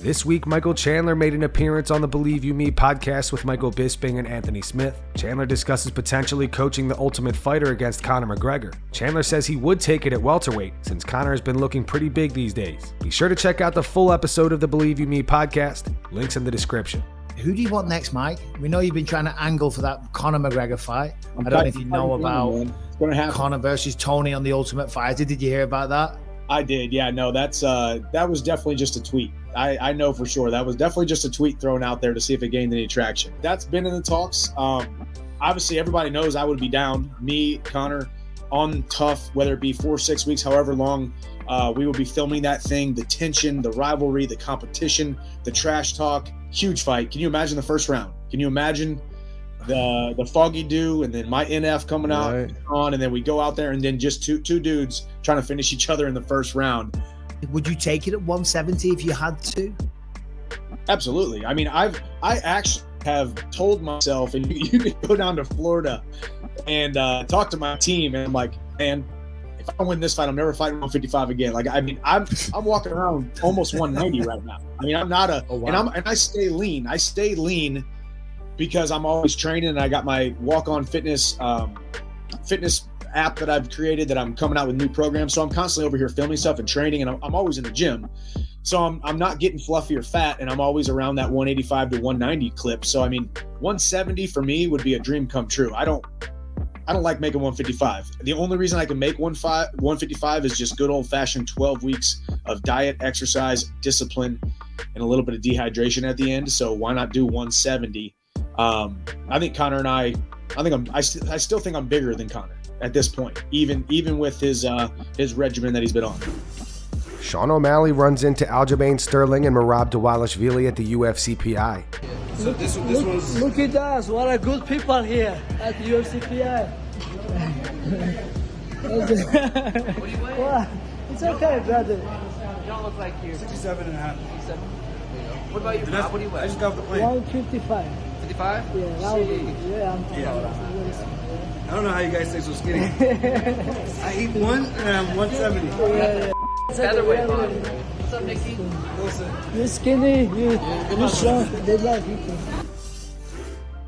This week, Michael Chandler made an appearance on the Believe You Me podcast with Michael Bisping and Anthony Smith. Chandler discusses potentially coaching the Ultimate Fighter against Conor McGregor. Chandler says he would take it at welterweight since Conor has been looking pretty big these days. Be sure to check out the full episode of the Believe You Me podcast. Links in the description. Who do you want next, Mike? We know you've been trying to angle for that Conor McGregor fight. I don't know if you know about Conor versus Tony on the Ultimate Fighter. Did you hear about that? I did, yeah. No, that was definitely just a tweet. I know for sure that was definitely just a tweet thrown out there to see if it gained any traction. That's been in the talks. Obviously, everybody knows I would be down. Me, Conor, on tough, whether it be 4 or 6 weeks, however long. We will be filming that thing, the tension, the rivalry, the competition, the trash talk. Huge fight. Can you imagine the first round? Can you imagine the foggy dew and then my NF coming out on, and then we go out there and then just two dudes trying to finish each other in the first round. Would you take it at 170 if you had to? Absolutely. I mean, I actually have told myself, and you can go down to Florida and talk to my team, and I'm like, man, if I win this fight, I'm never fighting 155 again. Like, I mean, I'm walking around almost 190 right now. I mean, I'm not and I stay lean. I stay lean because I'm always training, and I got my Walk On Fitness app that I've created that I'm coming out with new programs. So I'm constantly over here filming stuff and training, and I'm always in the gym. So I'm not getting fluffy or fat, and I'm always around that 185 to 190 clip. So I mean, 170 for me would be a dream come true. I don't like making 155. The only reason I can make 155 is just good old fashioned 12 weeks of diet, exercise, discipline, and a little bit of dehydration at the end. So why not do 170? I think Conor and I still think I'm bigger than Conor at this point, even with his regimen that he's been on. Sean O'Malley runs into Aljamain Sterling and Merab Dvalishvili at the UFC PI. So this was... Look at us, what a good people here at the UFC PI. What do you weigh? Well, it's okay, brother. You don't look like you. 67 and a half. 67? What about you, Rob? What do you weigh? I just got off the plane. 155. 55? Yeah, I don't know how you guys stay so skinny. I eat one and I'm 170. Yeah. Featherweight, Bob. What's up, Nicky? You're skinny, you're strong. They love you.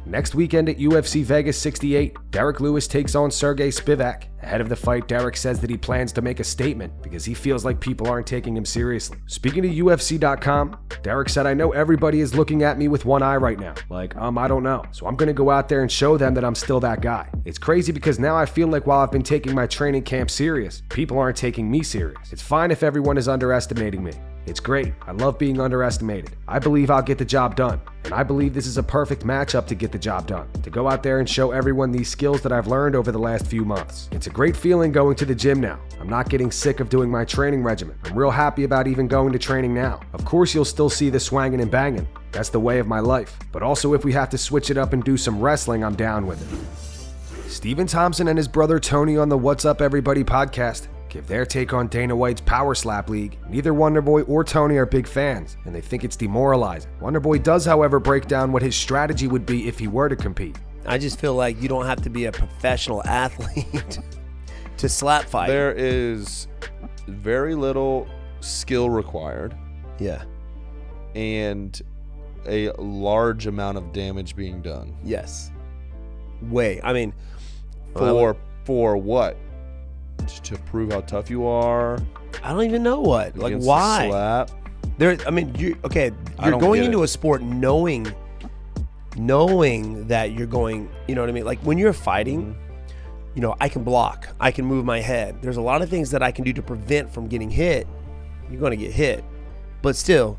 Next weekend at UFC Vegas 68, Derrick Lewis takes on Sergey Spivak. Ahead of the fight, Derrick says that he plans to make a statement because he feels like people aren't taking him seriously. Speaking to UFC.com, Derrick said, "I know everybody is looking at me with one eye right now. Like, I don't know. So I'm going to go out there and show them that I'm still that guy. It's crazy because now I feel like while I've been taking my training camp serious, people aren't taking me serious. It's fine if everyone is underestimating me. It's great. I love being underestimated. I believe I'll get the job done. And I believe this is a perfect matchup to get the job done. To go out there and show everyone these skills that I've learned over the last few months. It's a great feeling going to the gym now. I'm not getting sick of doing my training regimen. I'm real happy about even going to training now. Of course, you'll still see the swanging and banging. That's the way of my life. But also if we have to switch it up and do some wrestling, I'm down with it." Stephen Thompson and his brother Tony on the What's Up Everybody podcast give their take on Dana White's Power Slap League. Neither Wonderboy or Tony are big fans, and they think it's demoralizing. Wonderboy does, however, break down what his strategy would be if he were to compete. I just feel like you don't have to be a professional athlete to slap fight. There is very little skill required. Yeah. And a large amount of damage being done. Yes. Way. I mean, for what? To prove how tough you are. I don't even know what. Like, why? Slap. You're going into a sport knowing that you're going, you know what I mean? Like when you're fighting, you know, I can block, I can move my head. There's a lot of things that I can do to prevent from getting hit. You're going to get hit, but still,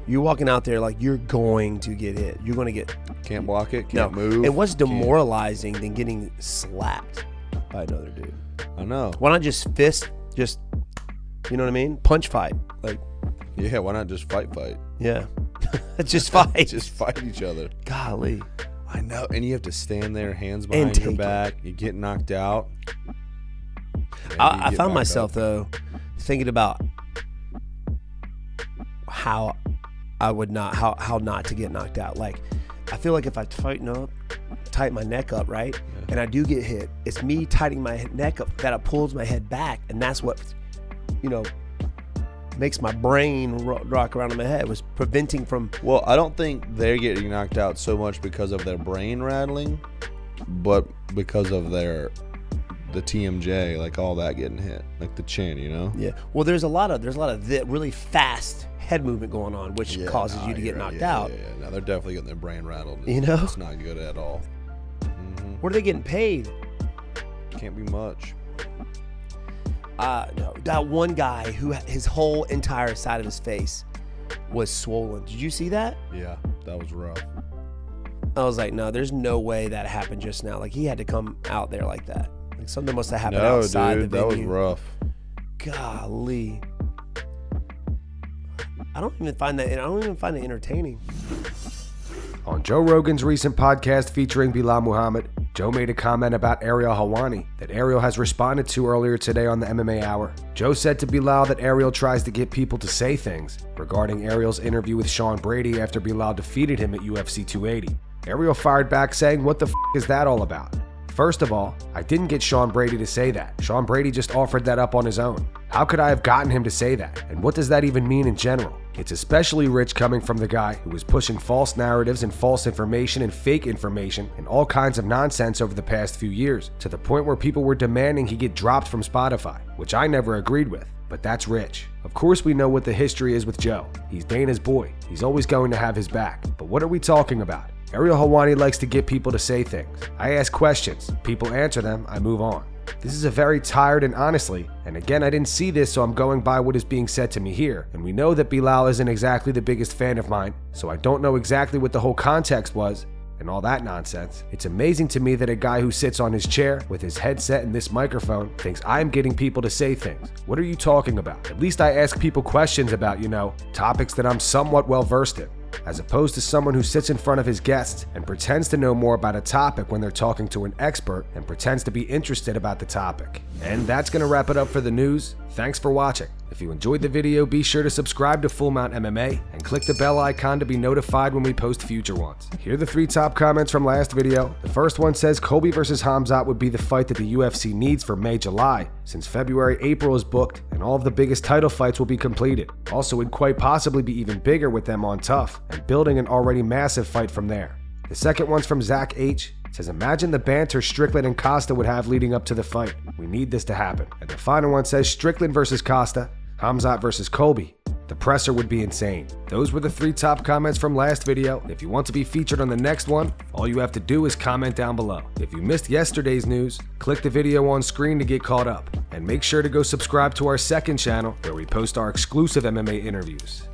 you're walking out there like you're going to get hit. You're going to get. Can't block it. Can't move. And what's demoralizing than getting slapped by another dude? I know. Why not just fist? Just, you know what I mean? Punch fight. Like. Yeah. Why not just fight? Yeah. Just fight. Just fight each other. Golly. I know. And you have to stand there, hands behind your back. You get knocked out. I found myself though thinking about how not to get knocked out. Like, I feel like if I tighten my neck up, right, and I do get hit, it's me tightening my neck up that it pulls my head back, and that's what, you know, makes my brain rock around in my head. It was preventing from. Well, I don't think they're getting knocked out so much because of their brain rattling, but because of the TMJ, like all that getting hit, like the chin, you know? Yeah. Well, there's a lot of really fast head movement going on, which causes you to get knocked out. Yeah. No, they're definitely getting their brain rattled. It's not good at all. Mm-hmm. What are they getting paid? Can't be much. No, that one guy who his whole entire side of his face was swollen. Did you see that? Yeah, that was rough. I was like, no, there's no way that happened just now. Like, he had to come out there like that. Like, something must have happened outside the venue. That was rough. Golly. I don't even find it entertaining. On Joe Rogan's recent podcast featuring Bilal Muhammad, Joe made a comment about Ariel Helwani that Ariel has responded to earlier today on the MMA Hour. Joe said to Bilal that Ariel tries to get people to say things regarding Ariel's interview with Sean Brady after Bilal defeated him at UFC 280. Ariel fired back saying, "What the f*** is that all about? First of all, I didn't get Sean Brady to say that. Sean Brady just offered that up on his own. How could I have gotten him to say that? And what does that even mean in general? It's especially rich coming from the guy who was pushing false narratives and false information and fake information and all kinds of nonsense over the past few years, to the point where people were demanding he get dropped from Spotify, which I never agreed with. But that's rich. Of course we know what the history is with Joe. He's Dana's boy. He's always going to have his back. But what are we talking about? Ariel Helwani likes to get people to say things. I ask questions. People answer them. I move on. This is a very tired and honestly, and again I didn't see this, so I'm going by what is being said to me here, and we know that Bilal isn't exactly the biggest fan of mine, so I don't know exactly what the whole context was and all that nonsense. It's amazing to me that a guy who sits on his chair with his headset and this microphone thinks I'm getting people to say things. What are you talking about? At least I ask people questions about, topics that I'm somewhat well versed in, as opposed to someone who sits in front of his guests and pretends to know more about a topic when they're talking to an expert and pretends to be interested about the topic. And that's going to wrap it up for the news. Thanks for watching. If you enjoyed the video, be sure to subscribe to Full Mount MMA and click the bell icon to be notified when we post future ones. Here are the 3 top comments from last video. The first one says Colby versus Khamzat would be the fight that the UFC needs for May-July, since February-April is booked and all of the biggest title fights will be completed. Also, it'd quite possibly be even bigger with them on Tough and building an already massive fight from there. The second one's from Zach H. It says, imagine the banter Strickland and Costa would have leading up to the fight. We need this to happen. And the final one says Strickland versus Costa, Khamzat versus Colby. The presser would be insane. Those were the 3 top comments from last video. If you want to be featured on the next one, all you have to do is comment down below. If you missed yesterday's news, click the video on screen to get caught up. And make sure to go subscribe to our second channel where we post our exclusive MMA interviews.